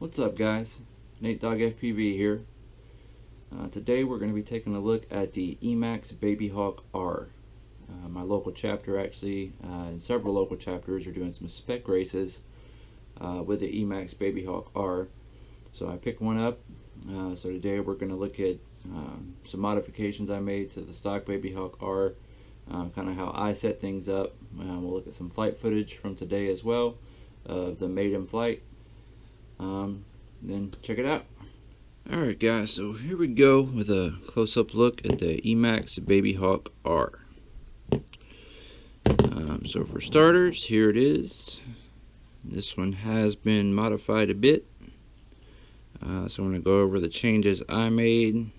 What's up, guys? Nate Dog FPV here. Today we're going to be taking a look at the Emax Baby Hawk R. My local chapter actually, and several local chapters are doing some spec races with the Emax Baby Hawk R. So I picked one up. So today we're going to look at some modifications I made to the stock Baby Hawk R, kind of how I set things up. We'll look at some flight footage from today as well of the maiden flight. Then check it out. Alright guys, so here we go with a close-up look at the Emax Baby Hawk R. So for starters, here it is. This one has been modified a bit. So I'm going to go over the changes I made,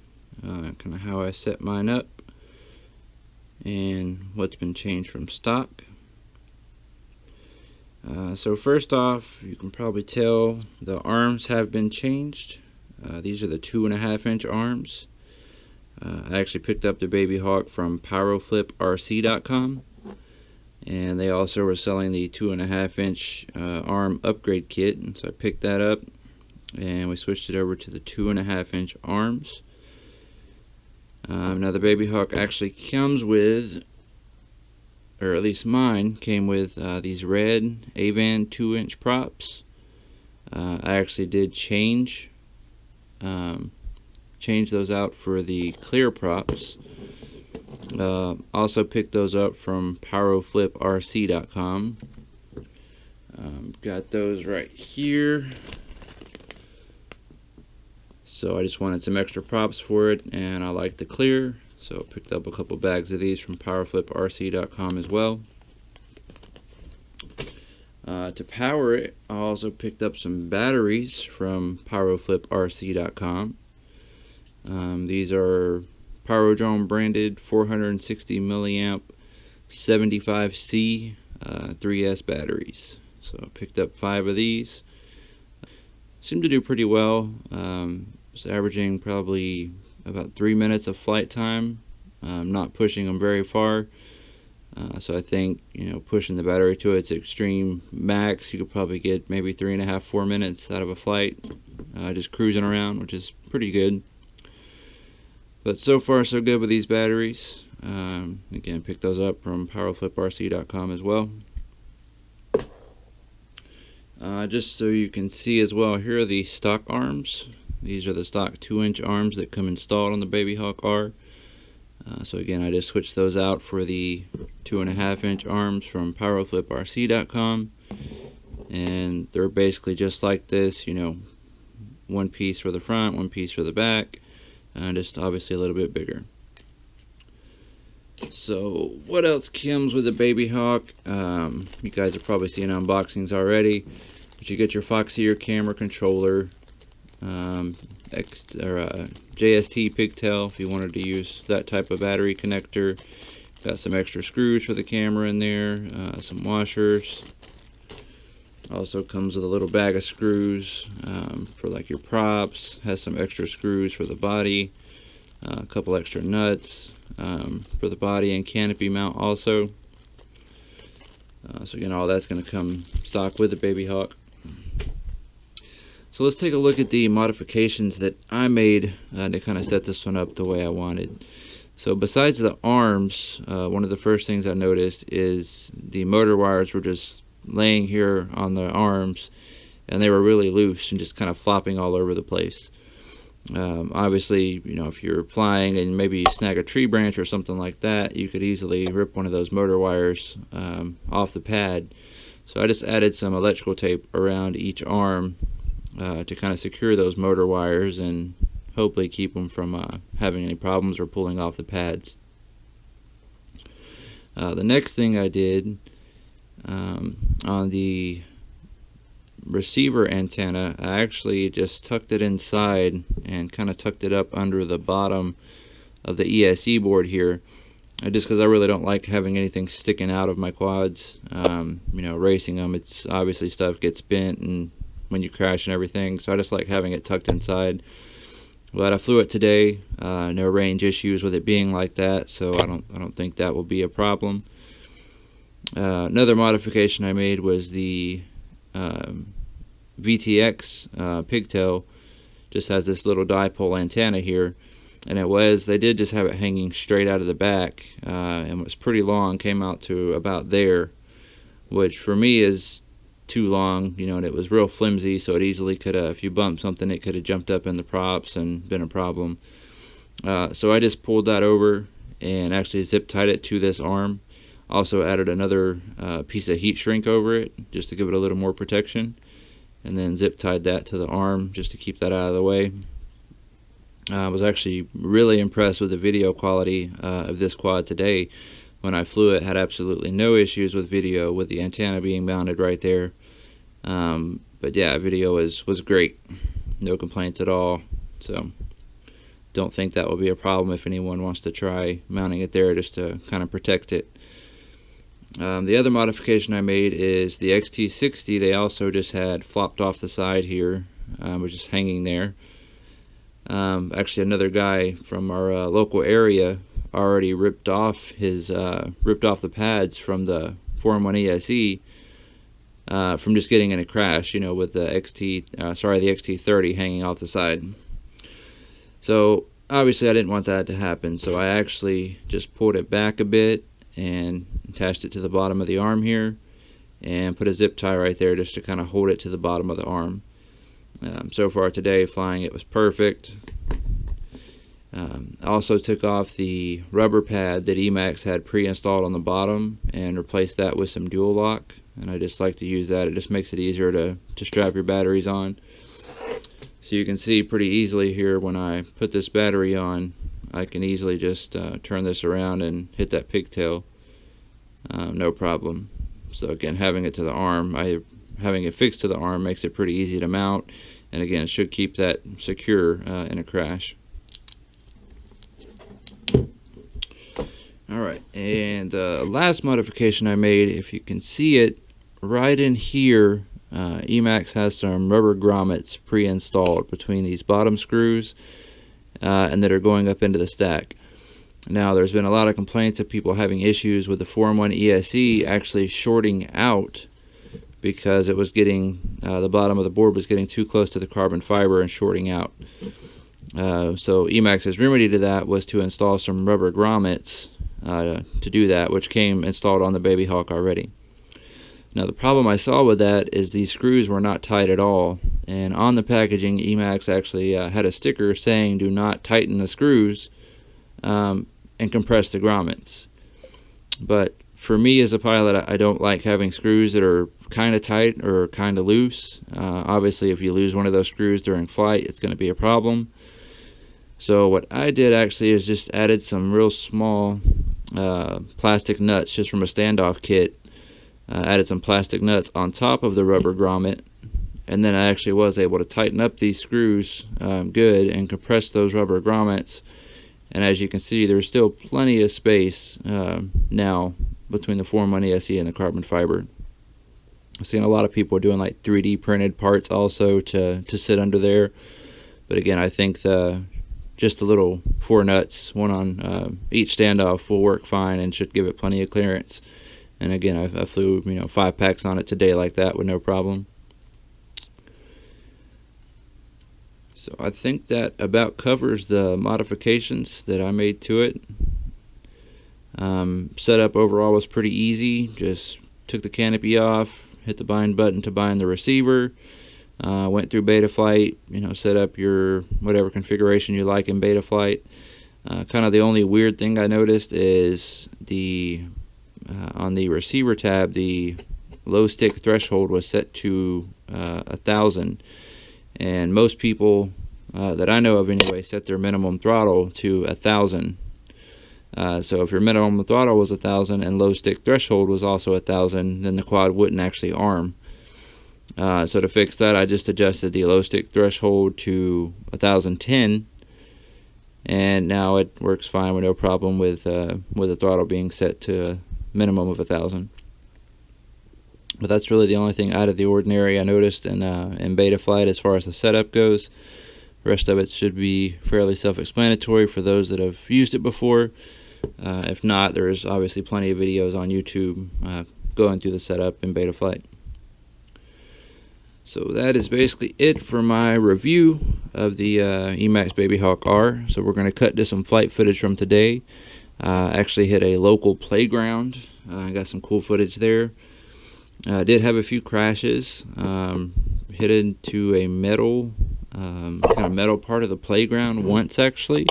kind of how I set mine up, and what's been changed from stock. So first off, you can probably tell the arms have been changed. These are the 2.5-inch arms. I actually picked up the Baby Hawk from PyroFlipRC.com, and they also were selling the 2.5-inch arm upgrade kit, and so I picked that up and we switched it over to the 2.5-inch arms. Now the Baby Hawk actually comes with, or at least mine came with, these red Avan 2-inch props. I actually did change those out for the clear props. Also picked those up from PyroFlipRC.com. Got those right here. So I just wanted some extra props for it, and I like the clear, so picked up a couple bags of these from PyroFlipRC.com as well. To power it, I also picked up some batteries from PyroFlipRC.com. These are Pyrodrome branded 460 milliamp 75C 3S batteries. So I picked up 5 of these. Seem to do pretty well. It's averaging probably about 3 minutes of flight time. Not pushing them very far. So I think, pushing the battery to its extreme max, you could probably get maybe 3.5–4 minutes out of a flight, just cruising around, which is pretty good. But so far so good with these batteries. Again, picked those up from PyroFlipRC.com as well. Just so you can see as well, here are the stock arms. These are the stock 2-inch arms that come installed on the Baby Hawk R. So again, I just switched those out for the 2.5-inch arms from PyroFlipRC.com, and they're basically just like this, one piece for the front, one piece for the back, and just obviously a little bit bigger. So what else comes with the Baby Hawk? You guys have probably seen unboxings already, but you get your Foxeer camera controller, JST pigtail if you wanted to use that type of battery connector. Got some extra screws for the camera in there, some washers. Also comes with a little bag of screws for like your props. Has some extra screws for the body, a couple extra nuts for the body and canopy mount also. So again, all that's going to come stock with the Baby Hawk. So let's take a look at the modifications that I made to kind of set this one up the way I wanted. So besides the arms, one of the first things I noticed is the motor wires were just laying here on the arms, and they were really loose and just kind of flopping all over the place. Obviously, if you're flying and maybe you snag a tree branch or something like that, you could easily rip one of those motor wires off the pad. So I just added some electrical tape around each arm to kind of secure those motor wires and hopefully keep them from having any problems or pulling off the pads. The next thing I did on the receiver antenna, I actually just tucked it inside and kind of tucked it up under the bottom of the ESC board here, just because I really don't like having anything sticking out of my quads. Racing them, it's obviously stuff gets bent and when you crash and everything, so I just like having it tucked inside. But I flew it today, no range issues with it being like that, so I don't think that will be a problem. Another modification I made was the VTX pigtail just has this little dipole antenna here, and they did just have it hanging straight out of the back, and was pretty long, came out to about there, which for me is too long, you know, and it was real flimsy, so it easily could have, if you bumped something, it could have jumped up in the props and been a problem. So I just pulled that over and actually zip tied it to this arm. Also added another piece of heat shrink over it just to give it a little more protection, and then zip tied that to the arm just to keep that out of the way. I was actually really impressed with the video quality of this quad today. When I flew it, had absolutely no issues with video, with the antenna being mounted right there. But yeah, video was great, no complaints at all. So don't think that will be a problem if anyone wants to try mounting it there just to kind of protect it. The other modification I made is the XT60. They also just had flopped off the side here, was just hanging there. Actually, another guy from our local area already ripped off the pads from the 4-in-1 ESE from just getting in a crash, you know, with the XT30 hanging off the side. So obviously I didn't want that to happen, so I actually just pulled it back a bit and attached it to the bottom of the arm here and put a zip tie right there just to kind of hold it to the bottom of the arm. So far today, flying it was perfect. I also took off the rubber pad that Emax had pre-installed on the bottom and replaced that with some dual lock, and I just like to use that. It just makes it easier to strap your batteries on. So you can see pretty easily here when I put this battery on, I can easily just turn this around and hit that pigtail, no problem. So again, having it to the arm, having it fixed to the arm makes it pretty easy to mount, and again, it should keep that secure in a crash. Alright, and the last modification I made, if you can see it, right in here, Emax has some rubber grommets pre-installed between these bottom screws and that are going up into the stack. Now, there's been a lot of complaints of people having issues with the 4-in-1 ESE actually shorting out because it was getting, the bottom of the board was getting too close to the carbon fiber and shorting out. So Emax's remedy to that was to install some rubber grommets to do that, which came installed on the Baby Hawk already. Now the problem I saw with that is these screws were not tight at all, and on the packaging Emax actually had a sticker saying do not tighten the screws and compress the grommets. But for me as a pilot, I don't like having screws that are kind of tight or kind of loose. Obviously if you lose one of those screws during flight, it's going to be a problem. So what I did actually is just added some real small plastic nuts just from a standoff kit. Added some plastic nuts on top of the rubber grommet, and then I actually was able to tighten up these screws good and compress those rubber grommets. And as you can see, there's still plenty of space now between the 4-in-1 ESE and the carbon fiber. I've seen a lot of people doing like 3D printed parts also to sit under there, but again, I think just the little 4 nuts, one on each standoff, will work fine and should give it plenty of clearance. And again, I flew 5 packs on it today like that with no problem. So I think that about covers the modifications that I made to it. Setup overall was pretty easy. Just took the canopy off, hit the bind button to bind the receiver, went through Betaflight, set up your whatever configuration you like in Betaflight. Kind of the only weird thing I noticed is on the receiver tab, the low stick threshold was set to 1,000, and most people that I know of anyway set their minimum throttle to 1,000. So if your minimum throttle was 1,000 and low stick threshold was also 1,000, then the quad wouldn't actually arm. So to fix that, I just adjusted the low stick threshold to 1,010, and now it works fine with no problem with the throttle being set to a minimum of 1,000. But that's really the only thing out of the ordinary I noticed in Betaflight as far as the setup goes. The rest of it should be fairly self-explanatory for those that have used it before. If not, there's obviously plenty of videos on YouTube going through the setup in Betaflight. So that is basically it for my review of the Emax Babyhawk R. So we're going to cut to some flight footage from today. Actually hit a local playground. I got some cool footage there. I did have a few crashes. Hit into a metal, kind of metal part of the playground once actually,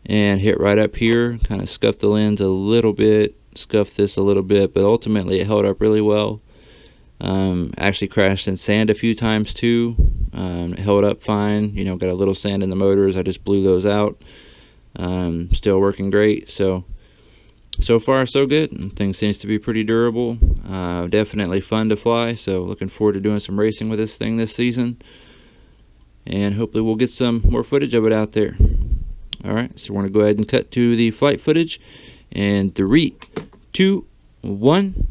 and hit right up here. Kind of scuffed the lens a little bit, scuffed this a little bit, but ultimately it held up really well. Actually crashed in sand a few times too. It held up fine. You know, got a little sand in the motors. I just blew those out. Still working great. So far so good, and things seems to be pretty durable. Definitely fun to fly, so looking forward to doing some racing with this thing this season, and hopefully we'll get some more footage of it out there. Alright, so we're going to go ahead and cut to the flight footage, and 3, 2, 1